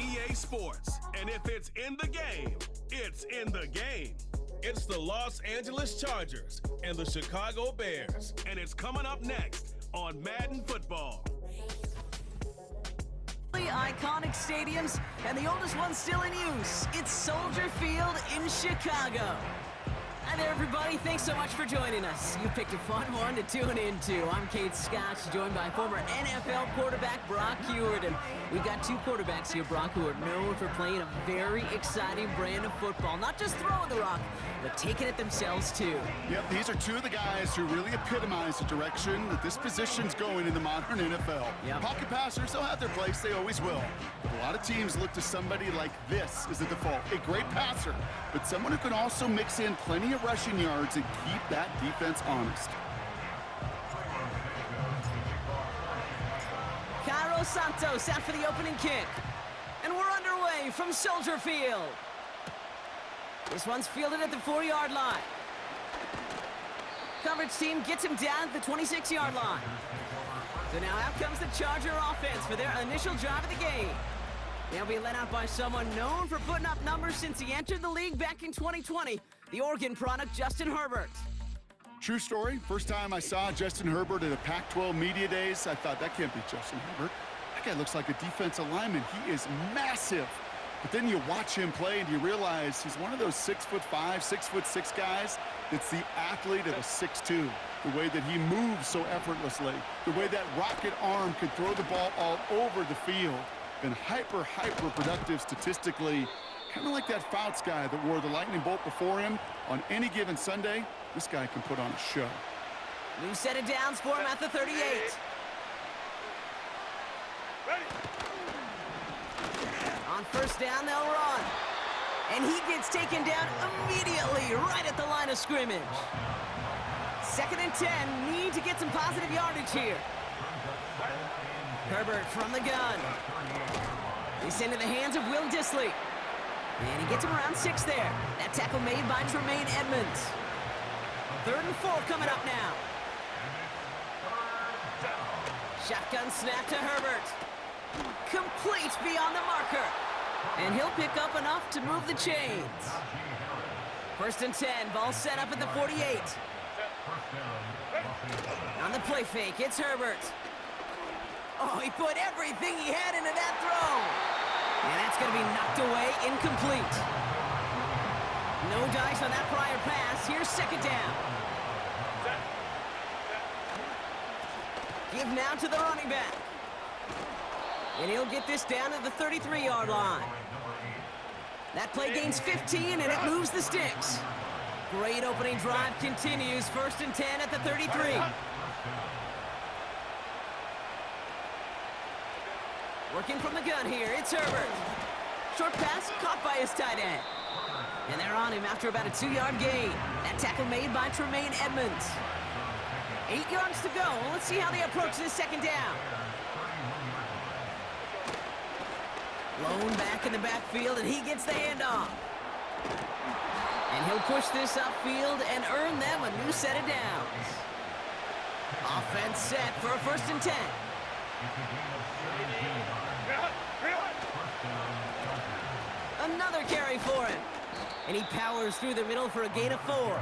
EA Sports. And if it's in the game, it's in the game. It's the Los Angeles Chargers and the Chicago Bears. And it's coming up next on Madden Football. Iconic stadiums, and the oldest one still in use. It's Soldier Field in Chicago. Hi there, everybody. Thanks so much for joining us. You picked a fun one to tune into. I'm Kate Scott, joined by former NFL quarterback Brock Huard. And we've got two quarterbacks here, Brock, who are known for playing a very exciting brand of football. Not just throwing the rock, but taking it themselves, too. Yep, these are two of the guys who really epitomize the direction that this position's going in the modern NFL. Yep. Pocket passers, they'll have their place. They always will. But a lot of teams look to somebody like this as the default. A great passer, but someone who can also mix in plenty of rushing yards and keep that defense honest. Cairo Santos out for the opening kick. And we're underway from Soldier Field. This one's fielded at the 4-yard line. Coverage team gets him down at the 26-yard line. So now out comes the Charger offense for their initial drive of the game. They'll be led out by someone known for putting up numbers since he entered the league back in 2020, the Oregon product, Justin Herbert. True story. First time I saw Justin Herbert at a Pac-12 media days, I thought, that can't be Justin Herbert. That guy looks like a defensive lineman. He is massive. But then you watch him play and you realize he's one of those 6'5", 6'6" guys that's the athlete of a 6'2". The way that he moves so effortlessly, the way that rocket arm can throw the ball all over the field. Been hyper productive statistically. Kind of like that Fouts guy that wore the lightning bolt before him. On any given Sunday, this guy can put on a show. New set of downs for him at the 38. Ready. On first down, they'll run. And he gets taken down immediately right at the line of scrimmage. 2nd and 10, need to get some positive yardage here. Herbert from the gun. He's into the hands of Will Dissly. And he gets him around 6 there. That tackle made by Tremaine Edmonds. 3rd and 4 coming up now. Shotgun snap to Herbert. Complete beyond the marker. And he'll pick up enough to move the chains. 1st and 10, ball set up at the 48. On the play fake, it's Herbert. Oh, he put everything he had into that throw. And that's going to be knocked away, incomplete. No dice on that prior pass. Here's 2nd down. Give now to the running back. And he'll get this down to the 33-yard line. That play gains 15, and it moves the sticks. Great opening drive continues. 1st and 10 at the 33. Working from the gun here, it's Herbert. Short pass caught by his tight end. And they're on him after about a 2-yard gain. That tackle made by Tremaine Edmonds. 8 yards to go. Let's see how they approach this 2nd down. Lone back in the backfield, and he gets the handoff. And he'll push this upfield and earn them a new set of downs. Offense set for a 1st and 10. Another carry for him. And he powers through the middle for a gain of 4.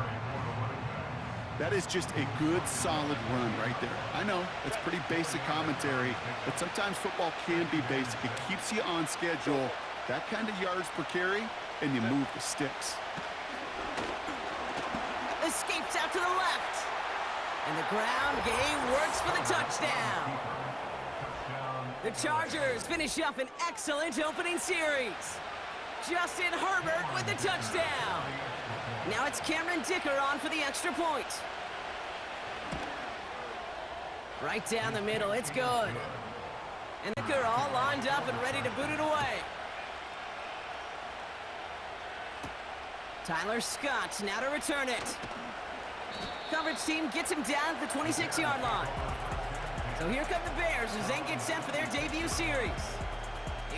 That is just a good, solid run right there. I know, it's pretty basic commentary, but sometimes football can be basic. It keeps you on schedule, that kind of yards per carry, and you move the sticks. Escapes out to the left. And the ground game works for the touchdown. The Chargers finish up an excellent opening series. Justin Herbert with the touchdown. Now it's Cameron Dicker on for the extra point. Right down the middle, it's good. And Dicker all lined up and ready to boot it away. Tyler Scott now to return it. Coverage team gets him down at the 26-yard line. So here come the Bears as they get set for their debut series.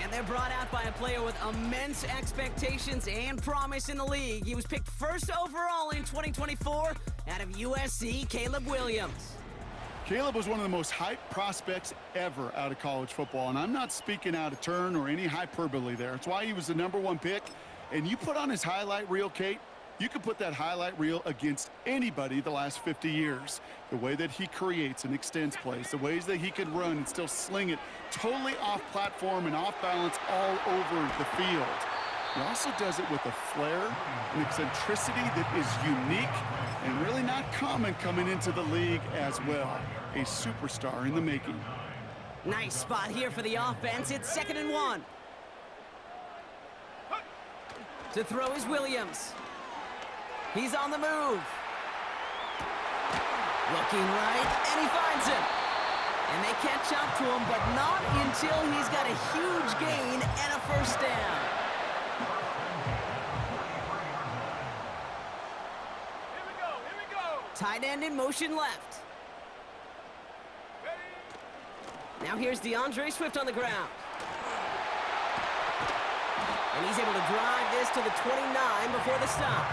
And they're brought out by a player with immense expectations and promise in the league. He was picked 1st overall in 2024 out of USC, Caleb Williams. Caleb was one of the most hyped prospects ever out of college football, and I'm not speaking out of turn or any hyperbole there. It's why he was the #1 pick. And you put on his highlight reel, Kate, you could put that highlight reel against anybody the last 50 years. The way that he creates and extends plays, the ways that he can run and still sling it totally off platform and off balance all over the field. He also does it with a flair and eccentricity that is unique and really not common coming into the league as well. A superstar in the making. Nice spot here for the offense. It's 2nd and 1. To throw is Williams. He's on the move. Looking right, and he finds him. And they catch up to him, but not until he's got a huge gain and a first down. Here we go. Tight end in motion left. Now here's DeAndre Swift on the ground. And he's able to drive this to the 29 before the stop.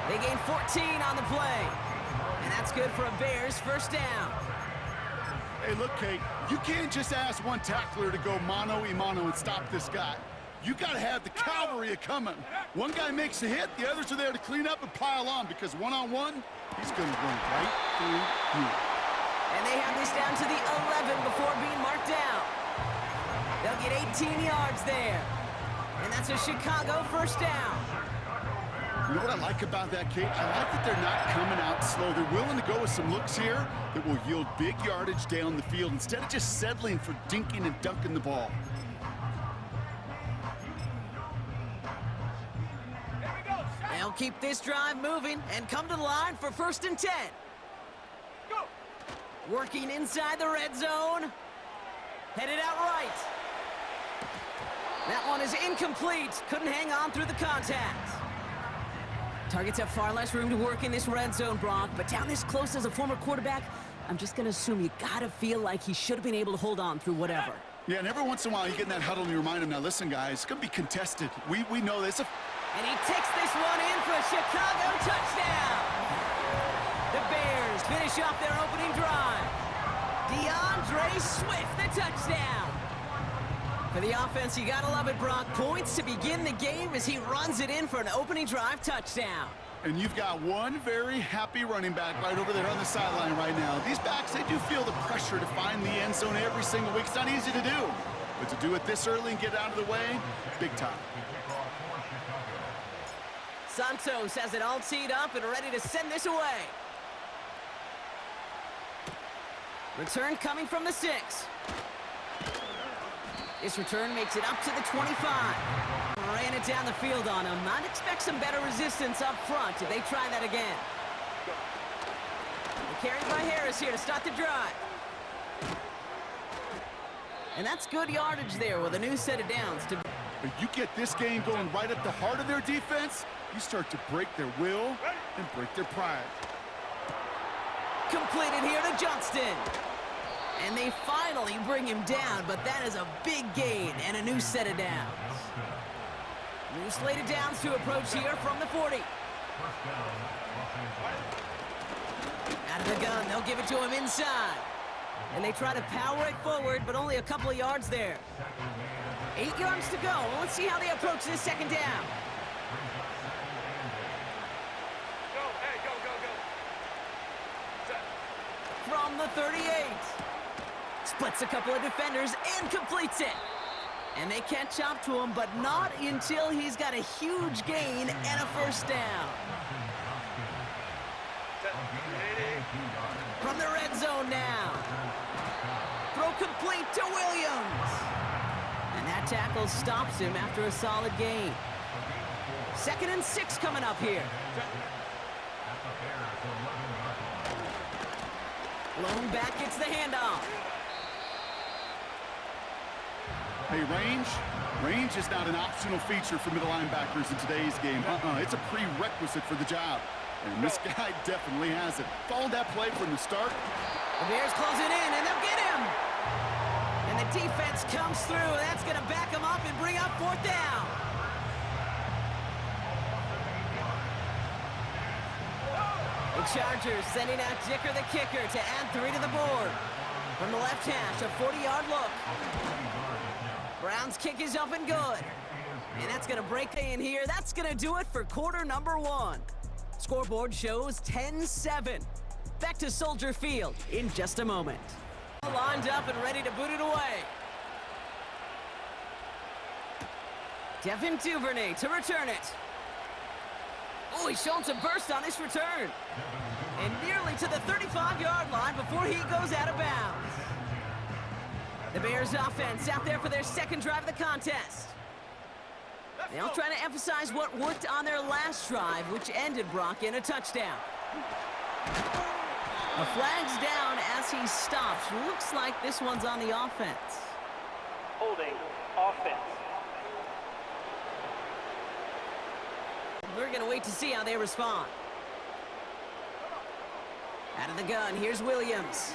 They gain 14 on the play. And that's good for a Bears first down. Hey, look, Kate, you can't just ask one tackler to go mano-a-mano and stop this guy. You got to have the cavalry coming. One guy makes a hit, the others are there to clean up and pile on, because one-on-one, he's going to run right through you. And they have this down to the 11 before being marked down. They'll get 18 yards there. And that's a Chicago first down. You know what I like about that, Kate? I like that they're not coming out slow. They're willing to go with some looks here that will yield big yardage down the field instead of just settling for dinking and dunking the ball. They'll keep this drive moving and come to the line for 1st and 10. Go. Working inside the red zone. Headed out right. That one is incomplete. Couldn't hang on through the contact. Targets have far less room to work in this red zone, Brock, but down this close as a former quarterback, I'm just going to assume you got to feel like he should have been able to hold on through whatever. Yeah, and every once in a while you get in that huddle and you remind him, now listen, guys, it's going to be contested. We know this. And he takes this one in for a Chicago touchdown. The Bears finish off their opening drive. DeAndre Swift, the touchdown. For the offense, you gotta love it, Brock. Points to begin the game as he runs it in for an opening drive touchdown. And you've got one very happy running back right over there on the sideline right now. These backs, they do feel the pressure to find the end zone every single week. It's not easy to do, but to do it this early and get out of the way, big time. Santos has it all teed up and ready to send this away. Return coming from the 6. This return makes it up to the 25. Ran it down the field on him. I'd expect some better resistance up front if they try that again. Carried by Harris here to start the drive. And that's good yardage there with a new set of downs. But you get this game going right at the heart of their defense, you start to break their will and break their pride. Completed here to Johnston. And they finally bring him down, but that is a big gain and a new set of downs. New slate of downs to approach here from the 40. Out of the gun, they'll give it to him inside. And they try to power it forward, but only a couple of yards there. 8 yards to go. Let's see how they approach this second down. From the 38. Splits a couple of defenders and completes it. And they catch up to him, but not until he's got a huge gain and a first down. From the red zone now. Throw complete to Williams. And that tackle stops him after a solid gain. 2nd and 6 coming up here. Lone back gets the handoff. Hey, range is not an optional feature for middle linebackers in today's game. It's a prerequisite for the job. And this guy definitely has it. Followed that play from the start. The Bears close it in, and they'll get him. And the defense comes through. That's going to back him up and bring up 4th down. Chargers sending out Dicker the kicker to add 3 to the board. From the left hash, a 40-yard look. Browns kick is up and good. And that's going to break in here. That's going to do it for quarter number 1. Scoreboard shows 10-7. Back to Soldier Field in just a moment. Lined up and ready to boot it away. Devin Duvernay to return it. Oh, he's shown some burst on this return. And nearly to the 35-yard line before he goes out of bounds. The Bears offense out there for their second drive of the contest. They'll try to emphasize what worked on their last drive, which ended Brock in a touchdown. A flag's down as he stops. Looks like this one's on the offense. Holding offense. We're going to wait to see how they respond. Out of the gun, here's Williams.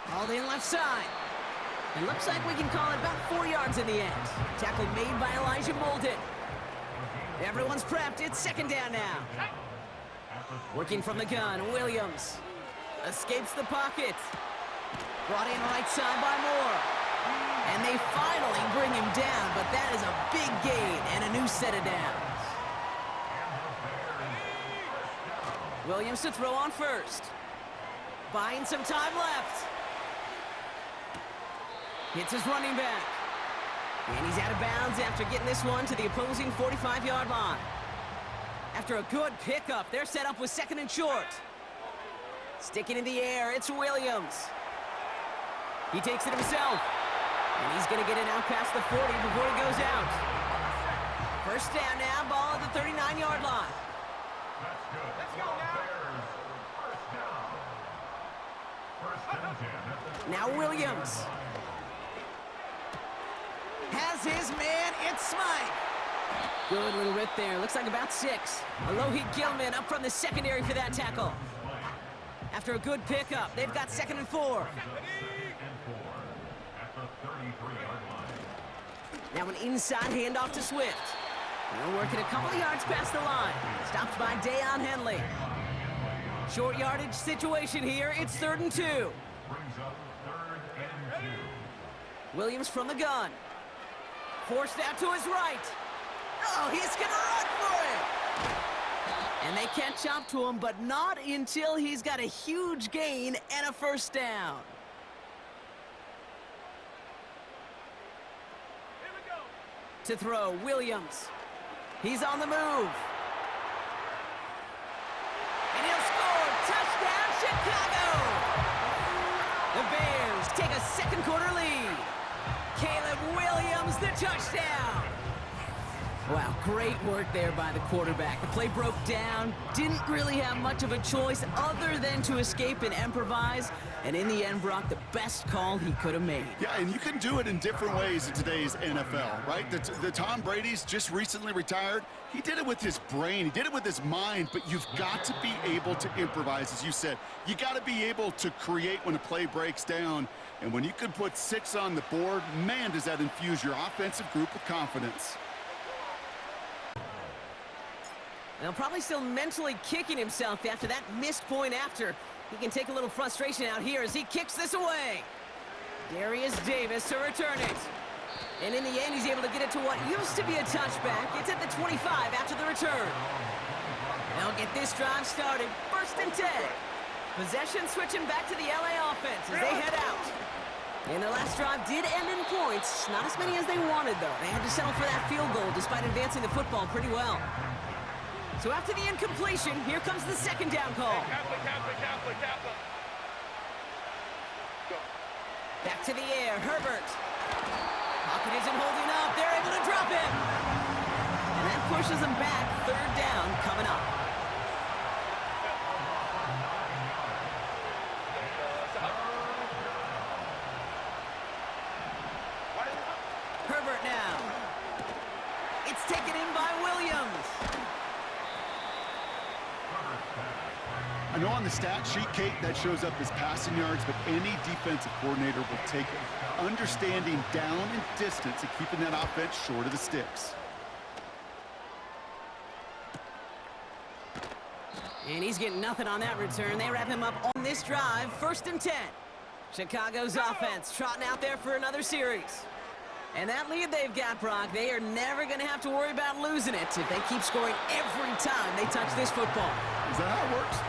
Hauled in left side. It looks like we can call it about 4 yards in the end. Tackle made by Elijah Molden. Everyone's prepped. It's second down now. Working from the gun, Williams. Escapes the pocket. Brought in right side by Moore. And they finally bring him down, but that is a big gain and a new set of downs. Williams to throw on first. Buying some time left. Hits his running back. And he's out of bounds after getting this one to the opposing 45-yard line. After a good pickup, they're set up with second and short. Sticking in the air, it's Williams. He takes it himself. And he's going to get it out past the 40 before he goes out. First down now, ball at the 39-yard line. Now Williams. Has his man, it's Smythe. Good little rip there, looks like about 6. Alohi Gilman up from the secondary for that tackle. After a good pickup, they've got second and 4. Now an inside handoff to Swift. They'll work it a couple of yards past the line. Stopped by Deion Henley. Short yardage situation here, it's 3rd and 2. Williams from the gun. Forced out to his right. Oh, he's going to run for it. And they catch up to him, but not until he's got a huge gain and a first down. To throw, Williams. He's on the move. And he'll score. Touchdown, Chicago! The Bears take a second quarter lead. Caleb Williams, the touchdown. Wow, great work there by the quarterback. The play broke down, didn't really have much of a choice other than to escape and improvise. And in the end, Brock, the best call he could have made. Yeah, and you can do it in different ways in today's NFL, right? The Tom Brady's just recently retired. He did it with his brain. He did it with his mind, but you've got to be able to improvise, as you said. You got to be able to create when a play breaks down. And when you can put 6 on the board, man, does that infuse your offensive group with confidence. Now, probably still mentally kicking himself after that missed point after. He can take a little frustration out here as he kicks this away. Darius Davis to return it. And in the end, he's able to get it to what used to be a touchback. It's at the 25 after the return. They'll get this drive started. 1st and 10. Possession switching back to the LA offense as they head out. And the last drive did end in points. Not as many as they wanted, though. They had to settle for that field goal despite advancing the football pretty well. So after the incompletion, here comes the second down call. Back to the air, Herbert. Pocket isn't holding up. They're able to drop him. And that pushes them back. 3rd down coming up. Herbert now. It's taken in by Williams. I know on the stat sheet, Kate, that shows up as passing yards, but any defensive coordinator will take it. Understanding down and distance and keeping that offense short of the sticks. And he's getting nothing on that return. They wrap him up on this drive, 1st and 10. Chicago's offense trotting out there for another series. And that lead they've got, Brock, they are never going to have to worry about losing it if they keep scoring every time they touch this football. Is that how it works?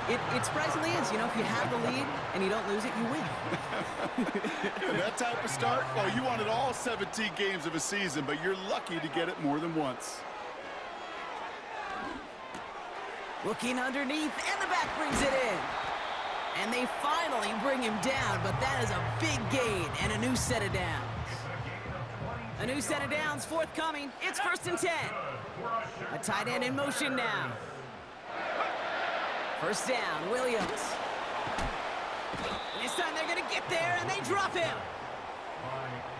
It surprisingly is. You know, if you have the lead and you don't lose it, you win. And that type of start, well, you wanted all 17 games of a season, but you're lucky to get it more than once. Looking underneath, and the back brings it in. And they finally bring him down, but that is a big gain and a new set of downs. A new set of downs forthcoming. It's 1st and 10. A tight end in motion now. 1st down, Williams. And this time they're going to get there, and they drop him.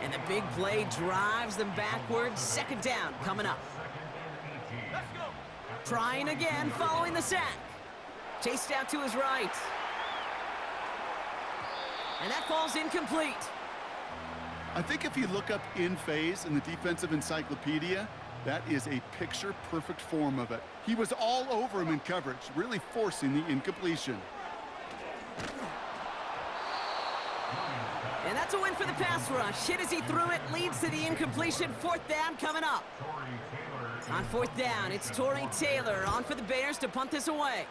And the big play drives them backwards. 2nd down coming up. Trying again following the sack. Chased out to his right. And that falls incomplete. I think if you look up in phase in the defensive encyclopedia, that is a picture-perfect form of it. He was all over him in coverage, really forcing the incompletion. And that's a win for the pass rush. Hit as he threw it, leads to the incompletion. 4th down coming up. On 4th down, it's Tory Taylor on for the Bears to punt this away.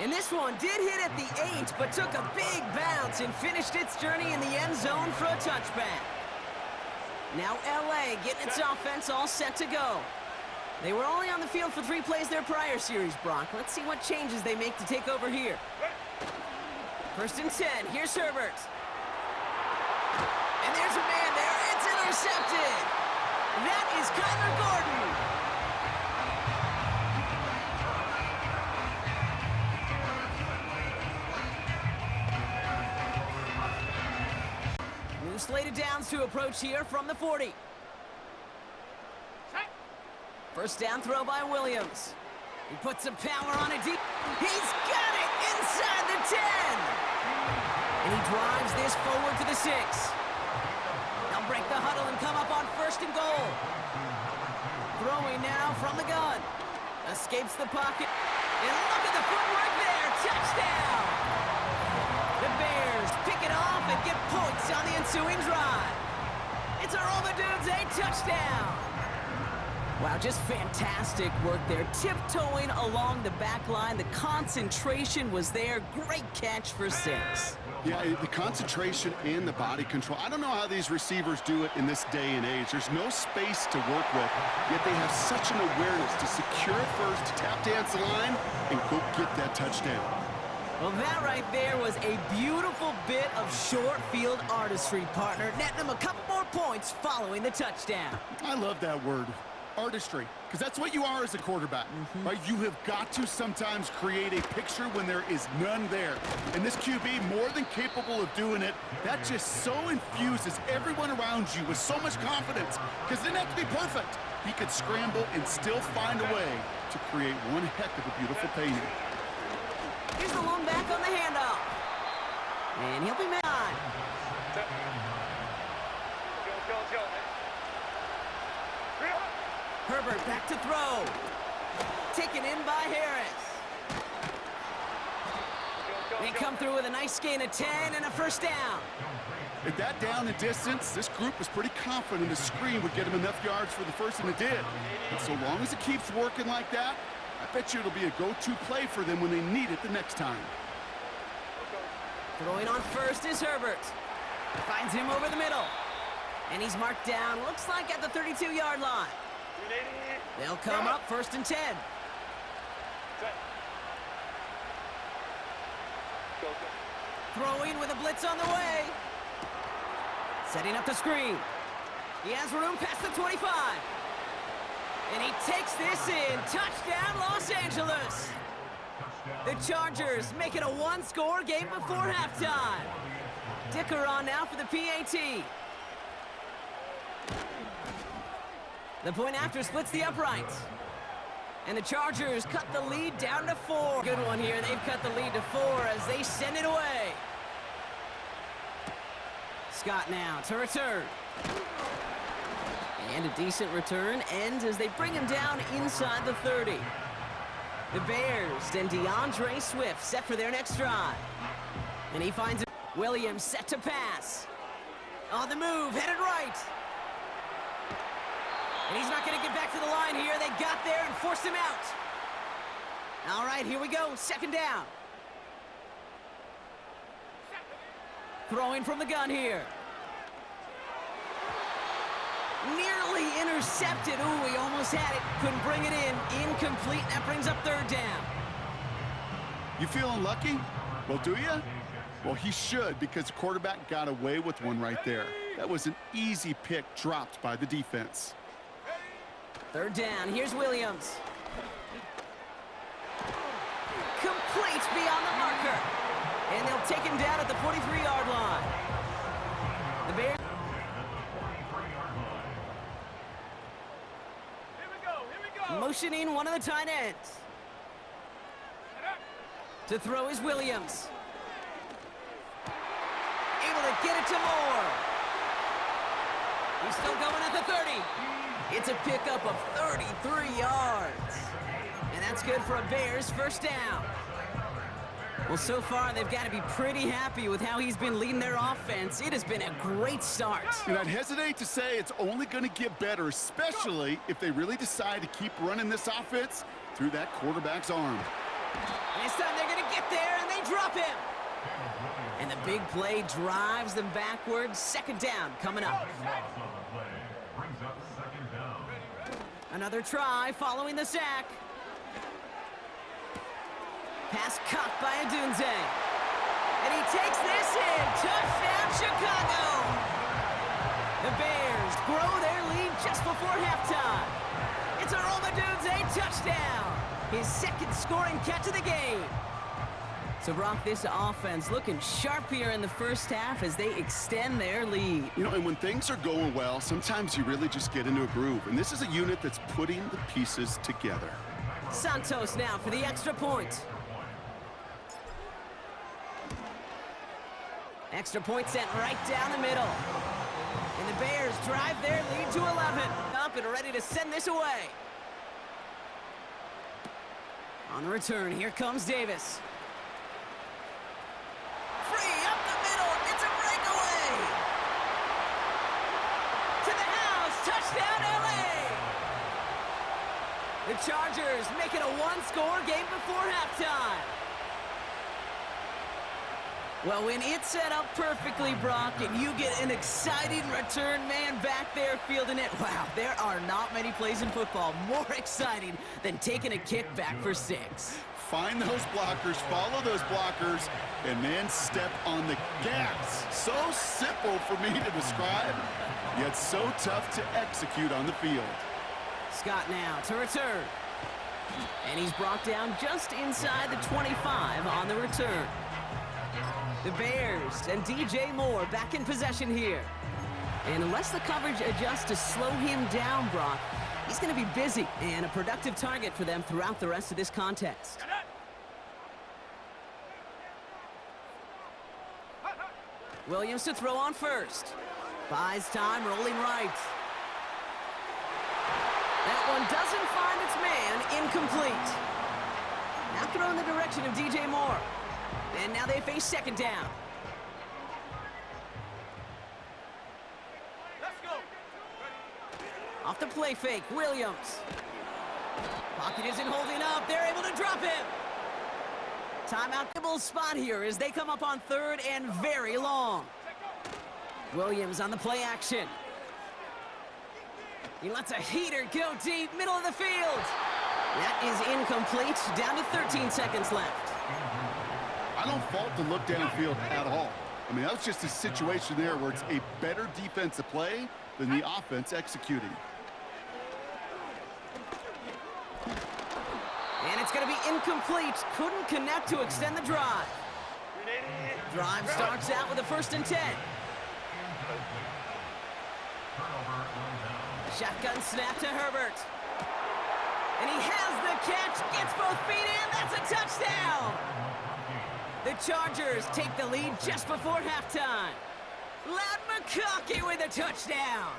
And this one did hit at the 8, but took a big bounce and finished its journey in the end zone for a touchback. Now LA getting its offense all set to go. They were only on the field for 3 plays their prior series, Brock. Let's see what changes they make to take over here. 1st and 10, here's Herbert. And there's a man there, it's intercepted. That is Kyler Gordon. New slated downs to approach here from the 40. 1st down throw by Williams. He puts some power on it deep. He's got it inside the 10. And he drives this forward to the 6. They'll break the huddle and come up on 1st and goal. Throwing now from the gun. Escapes the pocket. And look at the footwork there. Touchdown. The Bears pick it off and get points on the ensuing drive. It's a Roma Dudes, a touchdown. Wow, just fantastic work there. Tiptoeing along the back line. The concentration was there. Great catch for 6. Yeah, the concentration and the body control. I don't know how these receivers do it in this day and age. There's no space to work with, yet they have such an awareness to secure it first, to tap dance the line, and go get that touchdown. Well, that right there was a beautiful bit of short field artistry, partner. Netting them a couple more points following the touchdown. I love that word. Artistry, because that's what you are as a quarterback, right? You have got to sometimes create a picture when there is none there. And this QB, more than capable of doing it, that just so infuses everyone around you with so much confidence, because it didn't have to be perfect. He could scramble and still find a way to create one heck of a beautiful painting. Here's the lone back on the handoff. And he'll be mad. Herbert back to throw. Taken in by Harris. They come through with a nice gain of 10 and a 1st down. At that down and distance, this group was pretty confident the screen would get him enough yards for the 1st, and it did. And so long as it keeps working like that, I bet you it'll be a go-to play for them when they need it the next time. Throwing on 1st is Herbert. Finds him over the middle. And he's marked down, looks like at the 32-yard line. They'll come up 1st and 10. Throwing with a blitz on the way. Setting up the screen. He has room past the 25. And he takes this in. Touchdown, Los Angeles. The Chargers make it a 1-score game before halftime. Dicker on now for the PAT. The point after splits the uprights. And the Chargers cut the lead down to 4. Good one here. They've cut the lead to 4 as they send it away. Scott now to return. And a decent return ends as they bring him down inside the 30. The Bears and DeAndre Swift set for their next drive. And he finds Williams set to pass. On the move, headed right. And he's not going to get back to the line here. They got there and forced him out. All right, here we go. Second down. Throwing from the gun here. Nearly intercepted. Ooh, he almost had it. Couldn't bring it in. Incomplete. That brings up third down. You feeling lucky? Well, do you? Well, he should, because the quarterback got away with one right there. That was an easy pick dropped by the defense. Third down. Here's Williams. Complete beyond the marker. And they'll take him down at the 43-yard line. The Bears. Motioning one of the tight ends. To throw is Williams. Able to get it to Moore. He's still going at the 30. It's a pickup of 33 yards. And that's good for a Bears first down. Well, so far, they've got to be pretty happy with how he's been leading their offense. It has been a great start. And I'd hesitate to say it's only going to get better, especially if they really decide to keep running this offense through that quarterback's arm. And this time they're going to get there, and they drop him. And the big play drives them backwards. Second down coming up. Another try following the sack. Pass caught by Odunze. And he takes this in. Touchdown, Chicago! The Bears grow their lead just before halftime. It's a Rome Odunze touchdown. His second scoring catch of the game. So, Brock, this offense looking sharp here in the first half as they extend their lead. You know, and when things are going well, sometimes you really just get into a groove. And this is a unit that's putting the pieces together. Santos now for the extra point. Extra point sent right down the middle. And the Bears drive their lead to 11. Up and ready to send this away. On the return, here comes Davis. Free up the middle. It's a breakaway. To the house. Touchdown, LA. The Chargers make it a one-score game before halftime. Well, when it's set up perfectly, Brock, and you get an exciting return man back there fielding it, wow, there are not many plays in football more exciting than taking a kick back for 6. Find those blockers, follow those blockers, and then step on the gas. So simple for me to describe, yet so tough to execute on the field. Scott now to return. And he's brought down just inside the 25 on the return. The Bears and DJ Moore back in possession here. And unless the coverage adjusts to slow him down, Brock, he's going to be busy and a productive target for them throughout the rest of this contest. Williams to throw on first. Buys time, rolling right. That one doesn't find its man, incomplete. Now throw in the direction of DJ Moore. And now they face second down. Let's go. Off the play fake, Williams. Pocket isn't holding up. They're able to drop him. Timeout spot here as they come up on third and very long. Williams on the play action. He lets a heater go deep, middle of the field. That is incomplete. Down to 13 seconds left. I don't fault the look downfield at all. I mean, that was just a situation there where it's a better defensive play than the offense executing. And it's going to be incomplete. Couldn't connect to extend the drive. Drive starts out with a 1st and 10. Shotgun snap to Herbert. And he has the catch, gets both feet in. That's a touchdown. The Chargers take the lead just before halftime. Ladd McConkey with a touchdown.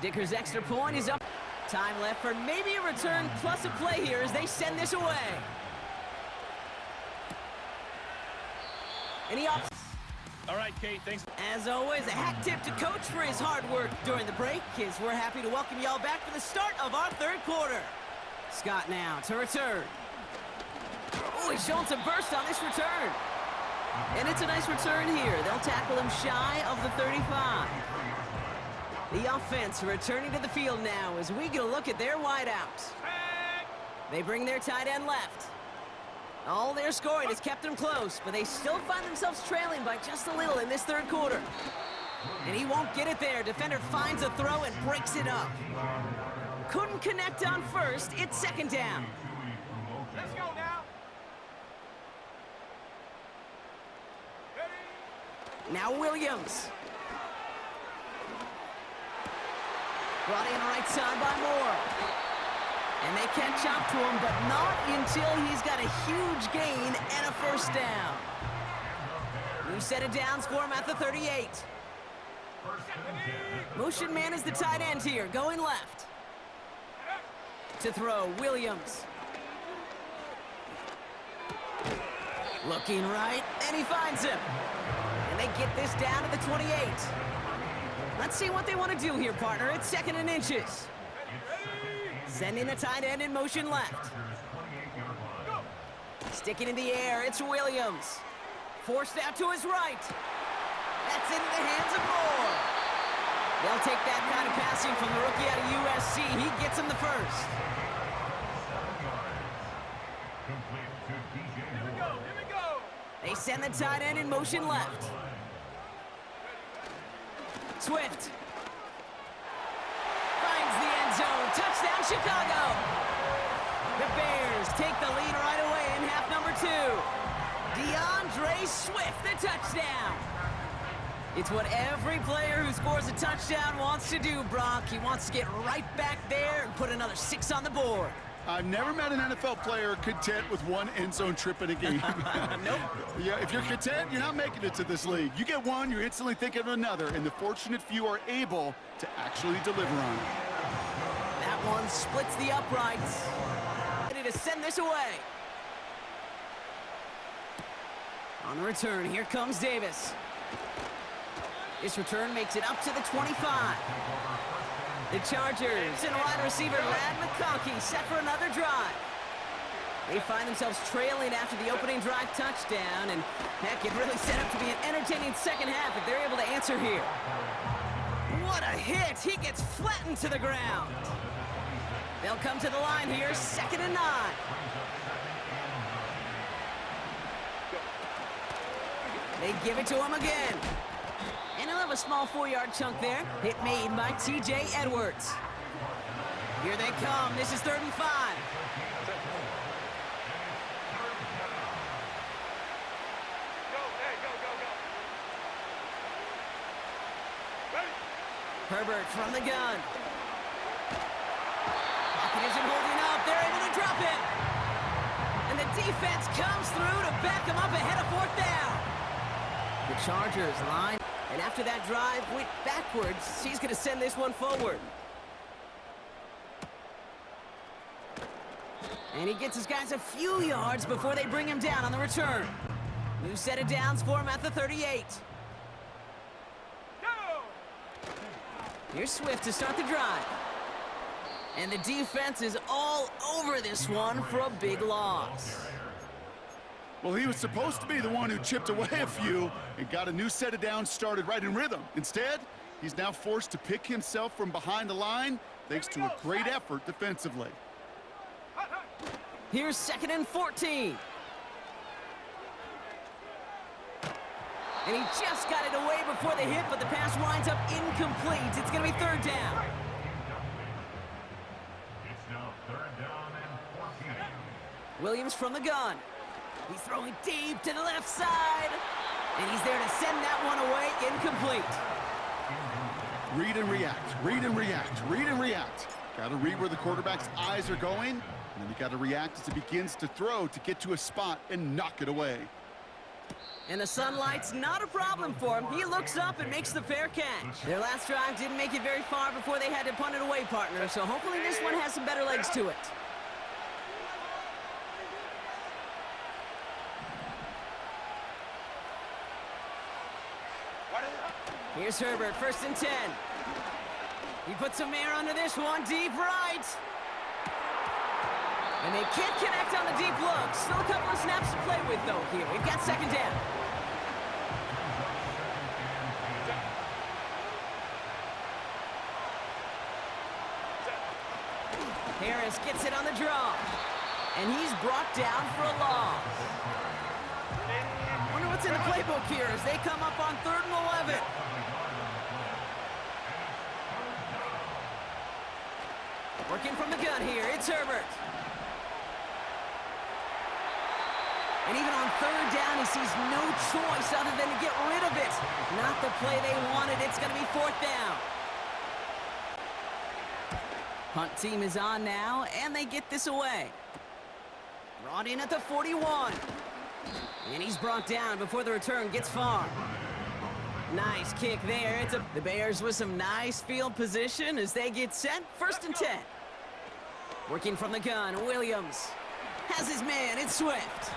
Dicker's extra point is up. Time left for maybe a return plus a play here as they send this away. And he opts. All right, Kate, thanks. As always, a hat tip to Coach for his hard work during the break, as we're happy to welcome y'all back for the start of our third quarter. Scott now to return. Oh, he's showing some burst on this return. And it's a nice return here. They'll tackle him shy of the 35. The offense returning to the field now as we get a look at their wideouts. They bring their tight end left. All their scoring has kept them close, but they still find themselves trailing by just a little in this third quarter. And he won't get it there. Defender finds a throw and breaks it up. Couldn't connect on first. It's second down. Let's go now. Now Williams. Brought in right side by Moore. And they catch up to him, but not until he's got a huge gain and a first down. New set of downs for him at the 38. Motion man is the tight end here, going left. To throw, Williams. Looking right, and he finds him. And they get this down to the 28. Let's see what they want to do here, partner. It's second and inches. Sending the tight end in motion left. Sticking in the air, it's Williams. Forced out to his right. That's into the hands of Moore. They'll take that kind of passing from the rookie out of USC. He gets him the first. Here we go. They send the tight end in motion left. Swift. Finds the end zone. Touchdown, Chicago. The Bears take the lead right away in half number 2. DeAndre Swift, the touchdown. It's what every player who scores a touchdown wants to do, Brock. He wants to get right back there and put another 6 on the board. I've never met an NFL player content with one end zone trip in a game. Nope. Yeah, if you're content, you're not making it to this league. You get one, you're instantly thinking of another, and the fortunate few are able to actually deliver on it. That one splits the uprights. Ready to send this away. On the return, here comes Davis. This return makes it up to the 25. The Chargers and wide receiver Ladd McConkey set for another drive. They find themselves trailing after the opening drive touchdown, and heck, it really set up to be an entertaining second half if they're able to answer here. What a hit! He gets flattened to the ground. They'll come to the line here, 2nd and 9. They give it to him again. And he'll have a small 4-yard chunk there. Hit made by T.J. Edwards. Here they come. This is 3rd and 5. Go, hey, go. Ready? Herbert from the gun. Pocket isn't holding up. They're able to drop it. And the defense comes through to back him up ahead of 4th down. The Chargers line. And after that drive went backwards, he's going to send this one forward. And he gets his guys a few yards before they bring him down on the return. New set of downs for him at the 38. Go! Here's Swift to start the drive. And the defense is all over this one for a big loss. Well, he was supposed to be the one who chipped away a few and got a new set of downs started right in rhythm. Instead, he's now forced to pick himself from behind the line thanks to a great effort defensively. Here's 2nd and 14. And he just got it away before the hit, but the pass winds up incomplete. It's going to be 3rd down. It's now 3rd down and 14. Williams from the gun. He's throwing deep to the left side. And he's there to send that one away incomplete. Read and react, read and react, read and react. Got to read where the quarterback's eyes are going, and then you got to react as he begins to throw to get to a spot and knock it away. And the sunlight's not a problem for him. He looks up and makes the fair catch. Their last drive didn't make it very far before they had to punt it away, partner, so hopefully this one has some better legs to it. Here's Herbert, 1st and 10. He puts some air under this one, deep right. And they can't connect on the deep look. Still a couple of snaps to play with, though, here. We've got 2nd down. Harris gets it on the draw. And he's brought down for a loss. Wonder what's in the playbook here as they come up on 3rd and 11. Working from the gun here, it's Herbert. And even on 3rd down, he sees no choice other than to get rid of it. Not the play they wanted. It's going to be 4th down. Punt team is on now, and they get this away. Brought in at the 41. And he's brought down before the return gets far. Nice kick there. The Bears with some nice field position as they get set. 1st and 10. Working from the gun, Williams has his man. It's Swift.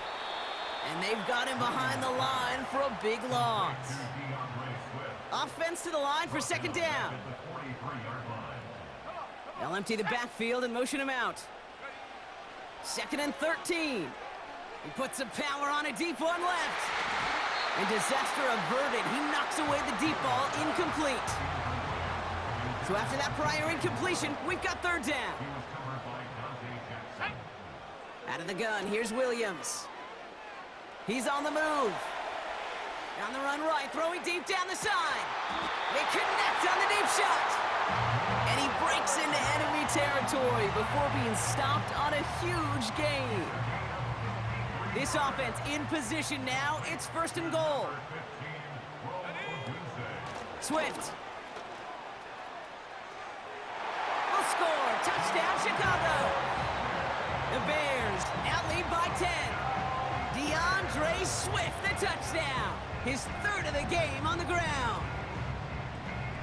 And they've got him behind the line for a big loss. Offense to the line for 2nd down. They'll empty the backfield and motion him out. 2nd and 13. He puts some power on a deep one left. And disaster averted. He knocks away the deep ball, incomplete. So after that prior incompletion, we've got 3rd down. Out of the gun, here's Williams. He's on the move. On the run right, throwing deep down the side. They connect on the deep shot. And he breaks into enemy territory before being stopped on a huge gain. This offense in position now. It's 1st and goal. Swift. Will score. Touchdown, Chicago. The Bears now lead by 10. DeAndre Swift, the touchdown. His 3rd of the game on the ground.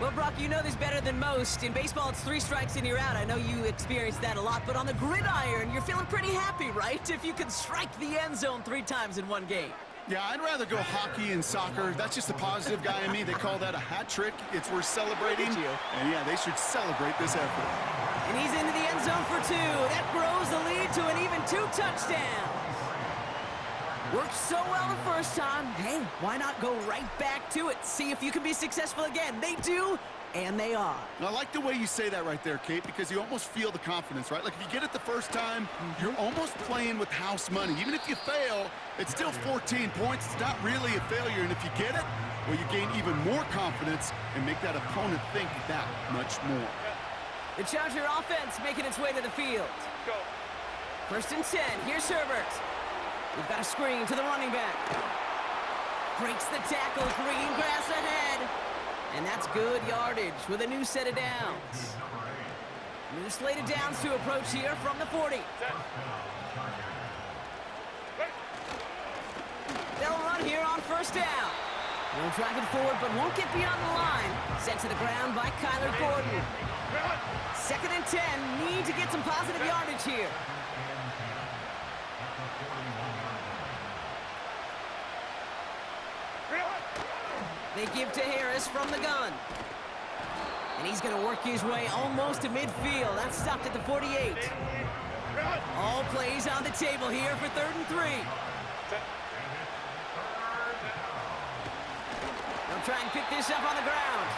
Well, Brock, you know this better than most. In baseball, it's 3 strikes and you're out. I know you experienced that a lot, but on the gridiron, you're feeling pretty happy, right? If you can strike the end zone 3 times in one game. Yeah, I'd rather go hockey and soccer. That's just the positive guy in me. They call that a hat trick. It's worth celebrating. And yeah, they should celebrate this effort. And he's into the end zone for 2. That grows the lead to an even 2 touchdowns. Worked so well the first time. Hey, why not go right back to it? See if you can be successful again. They do, and they are. I like the way you say that right there, Kate, because you almost feel the confidence, right? Like if you get it the first time, you're almost playing with house money. Even if you fail, it's still 14 points. It's not really a failure, and if you get it, well, you gain even more confidence and make that opponent think that much more. The Charger offense making its way to the field. Go. 1st and 10. Here's Herbert. We've got a screen to the running back. Breaks the tackle, green grass ahead. And that's good yardage with a new set of downs. New slate of downs to approach here from the 40. They'll run here on 1st down. They'll drive it forward, but won't get beyond the line. Sent to the ground by Kyler Gordon. 2nd and 10. Need to get some positive yardage here. They give to Harris from the gun. And he's going to work his way almost to midfield. That's stopped at the 48. All plays on the table here for 3rd and 3. They'll try and pick this up on the ground.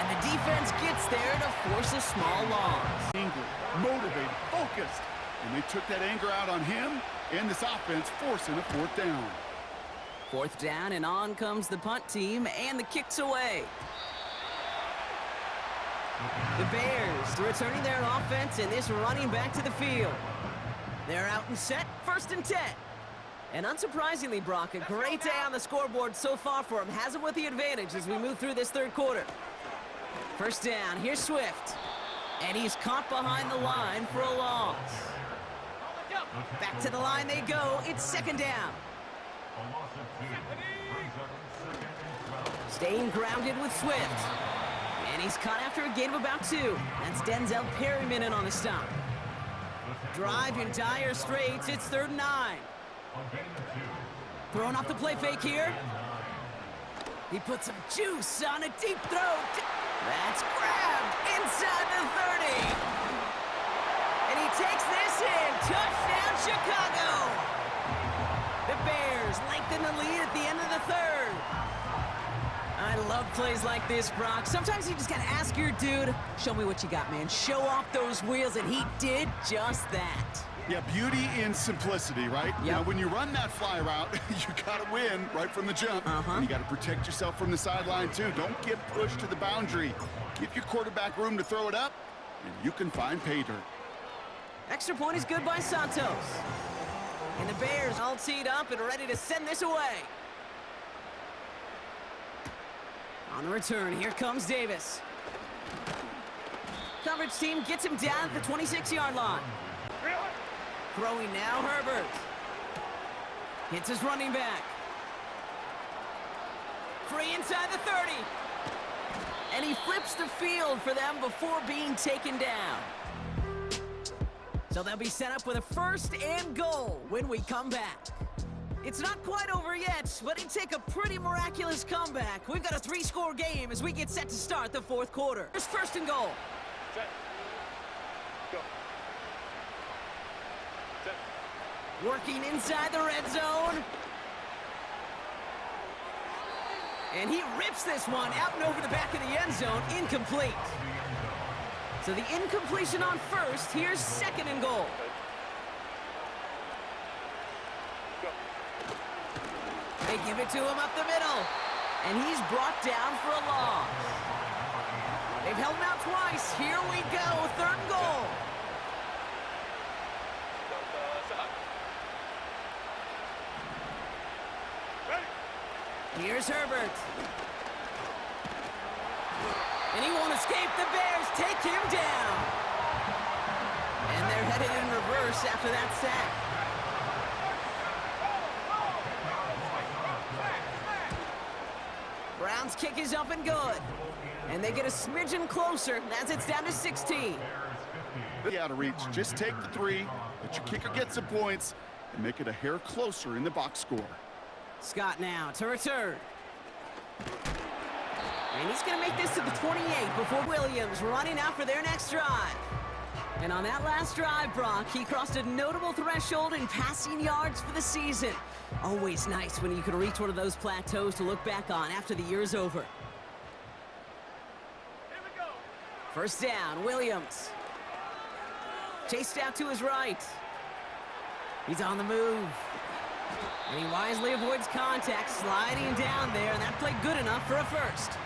And the defense gets there to force a small loss. Angry, motivated, focused. And they took that anger out on him and this offense, forcing a 4th down. 4th down, and on comes the punt team, and the kick's away. The Bears returning their offense, and this running back to the field. They're out and set, 1st and 10. And unsurprisingly, Brock, a great day on the scoreboard so far for him. Has him with the advantage as we move through this 3rd quarter. 1st down, here's Swift. And he's caught behind the line for a loss. Back to the line they go, it's 2nd down. Staying grounded with Swift. And he's caught after a gain of about 2. That's Denzel Perryman in on the stop. Drive in dire straits. It's 3rd and 9. Throwing off the play fake here. He puts some juice on a deep throw. That's grabbed inside the 30. And he takes this in. Touchdown, Chicago. The Bears lengthen the lead at the end of the 3rd. I love plays like this, Brock. Sometimes you just gotta ask your dude, show me what you got, man. Show off those wheels, and he did just that. Yeah, beauty in simplicity, right? Yep. Now, when you run that fly route, you gotta win right from the jump. And you gotta protect yourself from the sideline, too. Don't get pushed to the boundary. Give your quarterback room to throw it up, and you can find pay dirt. Extra point is good by Santos. And the Bears all teed up and ready to send this away. On the return, here comes Davis. Coverage team gets him down at the 26-yard line. Throwing now, Herbert. Hits his running back. Free inside the 30. And he flips the field for them before being taken down. So they'll be set up with a 1st and goal when we come back. It's not quite over yet, but it'd take a pretty miraculous comeback. We've got a 3-score game as we get set to start the 4th quarter. Here's 1st and goal. Set. Go. Set. Working inside the red zone. And he rips this one out and over the back of the end zone. Incomplete. So the incompletion on 1st. Here's 2nd and goal. They give it to him up the middle. And he's brought down for a loss. They've held him out twice. Here we go. 3rd and goal. Here's Herbert. And he won't escape. The Bears take him down. And they're headed in reverse after that sack. Browns kick is up and good. And they get a smidgen closer as it's down to 16. Out of reach. Just take the 3, let your kicker get some points, and make it a hair closer in the box score. Scott now to return. And he's going to make this to the 28 before Williams running out for their next drive. And on that last drive, Brock, he crossed a notable threshold in passing yards for the season. Always nice when you can reach one of those plateaus to look back on after the year's over. Here we go. 1st down, Williams. Chased out to his right. He's on the move. And he wisely avoids contact, sliding down there, and that played good enough for a 1st.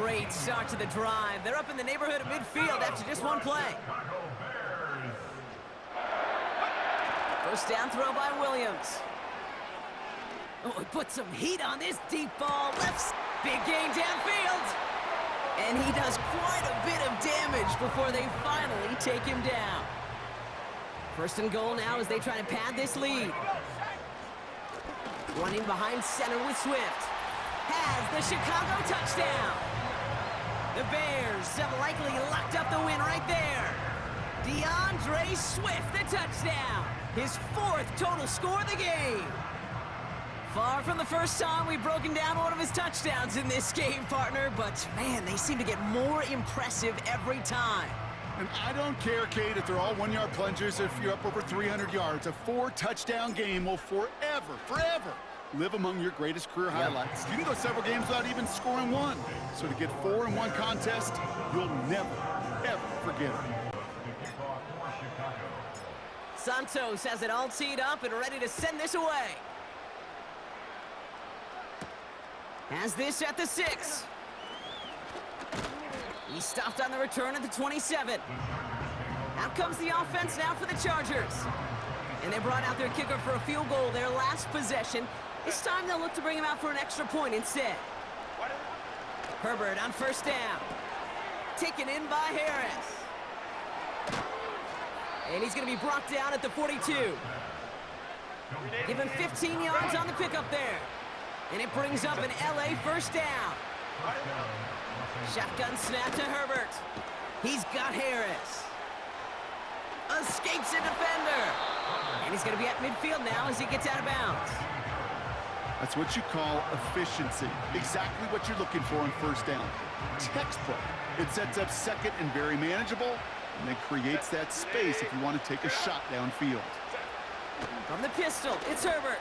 Great start to the drive. They're up in the neighborhood of midfield after just one play. 1st down throw by Williams. Oh, he put some heat on this deep ball. Big gain downfield. And he does quite a bit of damage before they finally take him down. 1st and goal now as they try to pad this lead. Running behind center with Swift. Has the Chicago touchdown. The Bears have likely locked up the win right there. DeAndre Swift, the touchdown. His 4th total score of the game. Far from the first time we've broken down one of his touchdowns in this game, partner, but man, they seem to get more impressive every time. And I don't care, Kate, if they're all 1-yard plungers, if you're up over 300 yards. A 4-touchdown game will forever live among your greatest career highlights. You can go several games without even scoring 1. So to get 4 in one contest, you'll never, ever forget it. Santos has it all teed up and ready to send this away. Has this at the 6. He stopped on the return at the 27. Out comes the offense now for the Chargers. And they brought out their kicker for a field goal their last possession. This time they'll look to bring him out for an extra point instead. Herbert on 1st down. Taken in by Harris. And he's going to be brought down at the 42. Given 15 yards on the pickup there. And it brings up an LA first down. Shotgun snap to Herbert. He's got Harris. Escapes a defender. And he's going to be at midfield now as he gets out of bounds. That's what you call efficiency. Exactly what you're looking for on first down. Textbook. It sets up second and very manageable, and then creates that space if you want to take a shot downfield. From the pistol, it's Herbert.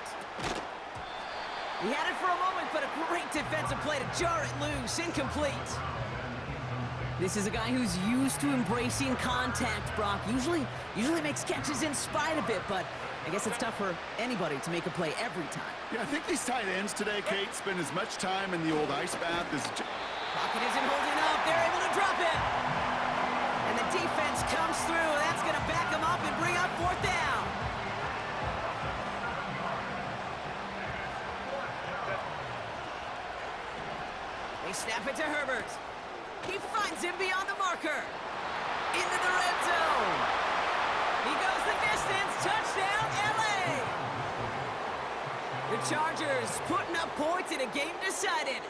He had it for a moment, but a great defensive play to jar it loose. Incomplete. This is a guy who's used to embracing contact, Brock. Usually makes catches in spite of it, but I guess it's tough for anybody to make a play every time. Yeah, I think these tight ends today, Kate, spend as much time in the old ice bath as... Pocket isn't holding up. They're able to drop it. And the defense comes through. That's going to back them up and bring up fourth down. They snap it to Herbert. He finds him beyond the marker. Into the red zone. He goes the distance. Touchdown, LA. The Chargers putting up points in a game decided.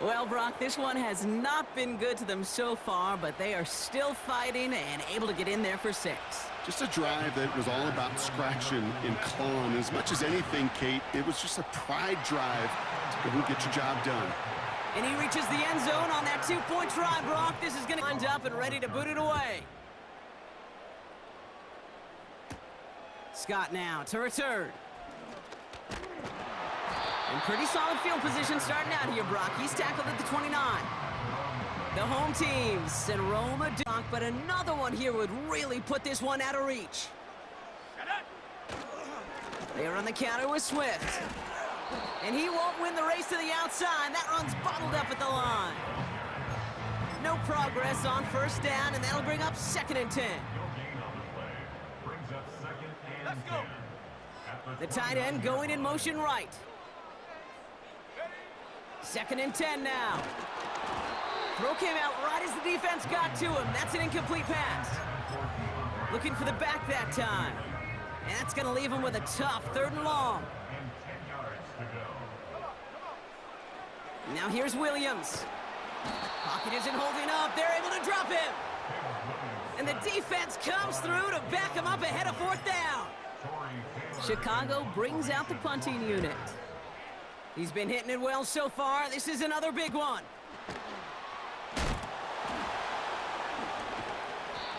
Well, Brock, this one has not been good to them so far, but they are still fighting and able to get in there for 6. Just a drive that was all about scratching and clawing. As much as anything, Kate, it was just a pride drive to go and get your job done. And he reaches the end zone on that 2-point try, Brock. This is going to wind up and ready to boot it away. Scott now to return. And pretty solid field position starting out here, Brock. He's tackled at the 29. The home team sent Roma Doc, but another one here would really put this one out of reach. They are on the counter with Swift. And he won't win the race to the outside. That run's bottled up at the line. No progress on first down, and that'll bring up 2nd and 10. Let's go. The tight end going in motion right. 2nd and 10 now. Throw came out right as the defense got to him. That's an incomplete pass. Looking for the back that time. And that's going to leave him with a tough 3rd and long. Now here's Williams. Pocket isn't holding up. They're able to drop him. And the defense comes through to back him up ahead of 4th down. Chicago brings out the punting unit. He's been hitting it well so far. This is another big one.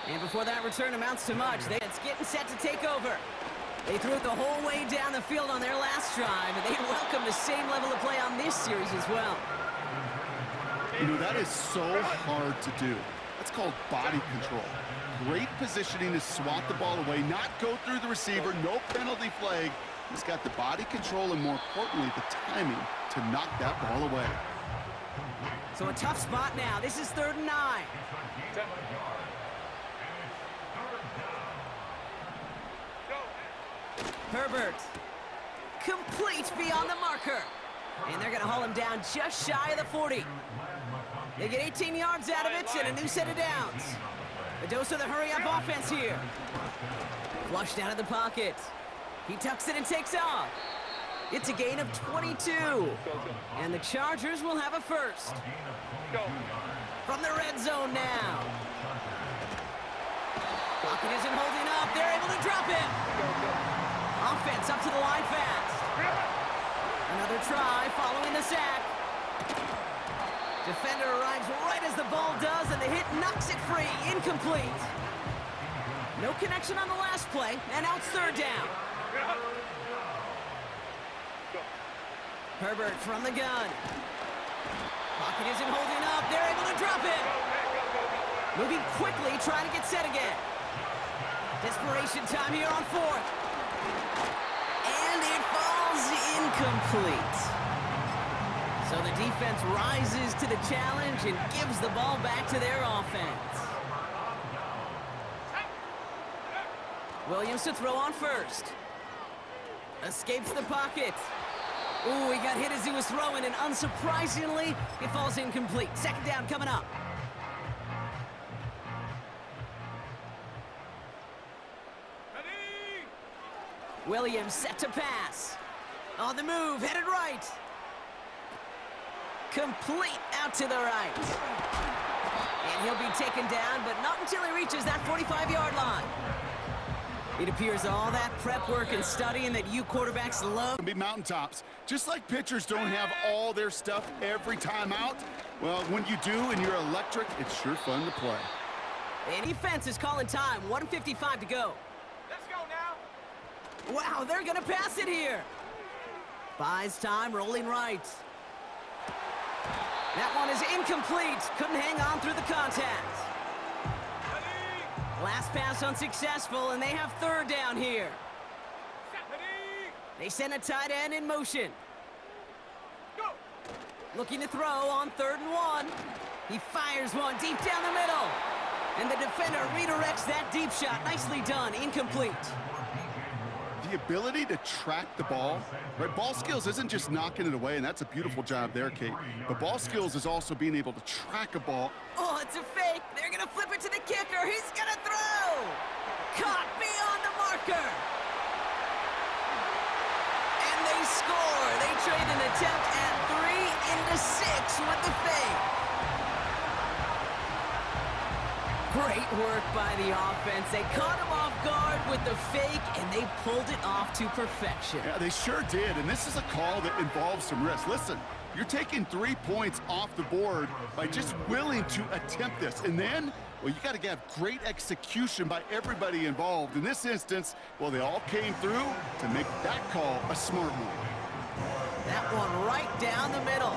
And before that return amounts to much, it's getting set to take over. They threw it the whole way down the field on their last drive, and they welcome the same level of play on this series as well. You know, that is so hard to do. That's called body control. Great positioning to swat the ball away, not go through the receiver, no penalty flag. He's got the body control and, more importantly, the timing to knock that ball away. So a tough spot now. This is 3rd and 9. Herbert. Complete beyond the marker. And they're going to haul him down just shy of the 40. They get 18 yards out of it and a new set of downs. A dose of the hurry-up offense here. Flushed out of the pocket. He tucks it and takes off. It's a gain of 22. And the Chargers will have a first. From the red zone now. Pocket isn't holding up. They're able to drop him. Offense up to the line fast. Another try following the sack. Defender arrives right as the ball does, and the hit knocks it free. Incomplete. No connection on the last play, and now it's 3rd down. Herbert from the gun. Pocket isn't holding up. They're able to drop it. Moving quickly, trying to get set again. Desperation time here on 4th. And it falls incomplete. So the defense rises to the challenge and gives the ball back to their offense. Williams to throw on first. Escapes the pocket. Ooh, he got hit as he was throwing, and unsurprisingly, it falls incomplete. 2nd down coming up. Williams set to pass. On the move, headed right. Complete out to the right. And he'll be taken down, but not until he reaches that 45-yard line. It appears all that prep work and studying that you quarterbacks love. Be mountaintops. Just like pitchers don't have all their stuff every time out, well, when you do and you're electric, it's sure fun to play. And defense is calling time. 1:55 to go. Let's go now. Wow, they're gonna pass it here. Buys time, rolling right. That one is incomplete. Couldn't hang on through the contact. Last pass unsuccessful, and they have third down here. They send a tight end in motion. Go. Looking to throw on 3rd and 1. He fires one deep down the middle. And the defender redirects that deep shot. Nicely done, incomplete. The ability to track the ball, right? Ball skills isn't just knocking it away, and that's a beautiful job there, Kate. But ball skills is also being able to track a ball. Oh, it's a fake. They're gonna flip it to the kicker. He's gonna throw. Caught beyond the marker. And they score. They trade an attempt at 3 into 6 with the fake. Great work by the offense. They caught him off guard with the fake, and they pulled it off to perfection. Yeah, they sure did, and this is a call that involves some risk. Listen, you're taking 3 points off the board by just willing to attempt this. And then, well, you got to have great execution by everybody involved. In this instance, well, they all came through to make that call a smart one. That one right down the middle.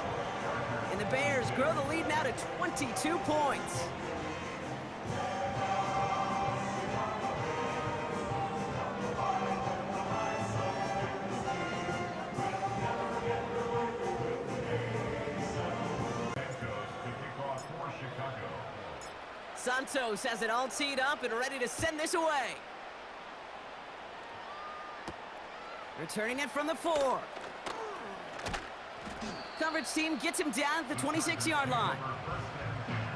And the Bears grow the lead now to 22 points. Santos has it all teed up and ready to send this away. Returning it from the 4. Coverage team gets him down at the 26-yard line.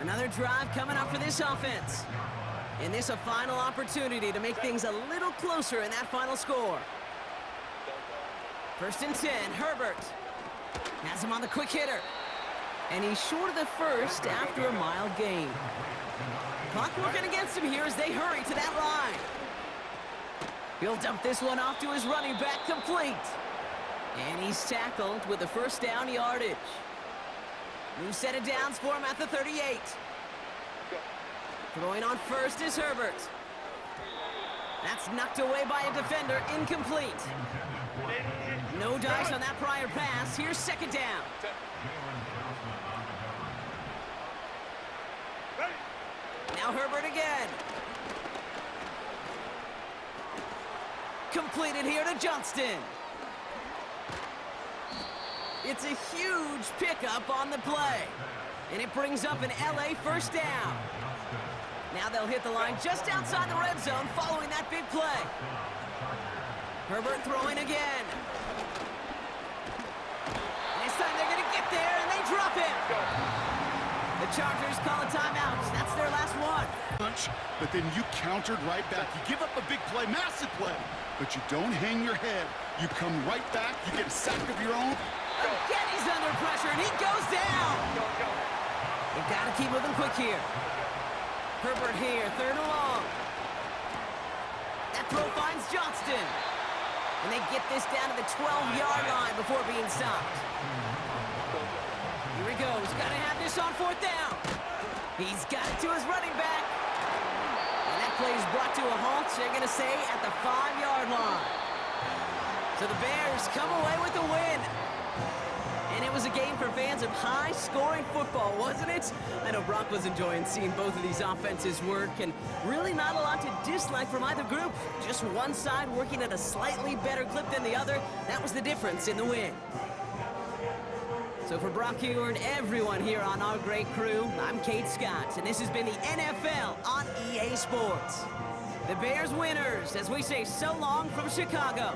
Another drive coming up for this offense. And this a final opportunity to make things a little closer in that final score. 1st and 10, Herbert. Has him on the quick hitter. And he's short of the first after a mild gain. Clock working against him here as they hurry to that line. He'll dump this one off to his running back, complete. And he's tackled with the 1st down yardage. New set of downs for him at the 38. Throwing on 1st is Herbert. That's knocked away by a defender, incomplete. No dice on that prior pass. Here's 2nd down. Now Herbert again. Completed here to Johnston. It's a huge pickup on the play. And it brings up an LA 1st down. Now they'll hit the line just outside the red zone following that big play. Herbert throwing again. And this time they're going to get there and they drop it. The Chargers call a timeout. That's their last one. But then you countered right back. You give up a big play, massive play, but you don't hang your head. You come right back. You get a sack of your own. Again, he's under pressure, and he goes down. They've got to keep moving quick here. Herbert here, 3rd and long. That throw finds Johnston. And they get this down to the 12-yard line before being stopped. Here he goes. Got to have this on 4th down. He's got it to his running back. And that play is brought to a halt, they're going to say, at the 5-yard line. So the Bears come away with the win. And it was a game for fans of high-scoring football, wasn't it? I know Brock was enjoying seeing both of these offenses work, and really not a lot to dislike from either group. Just one side working at a slightly better clip than the other. That was the difference in the win. So for Brock Huard, everyone here on our great crew, I'm Kate Scott, and this has been the NFL on EA Sports. The Bears winners, as we say so long from Chicago.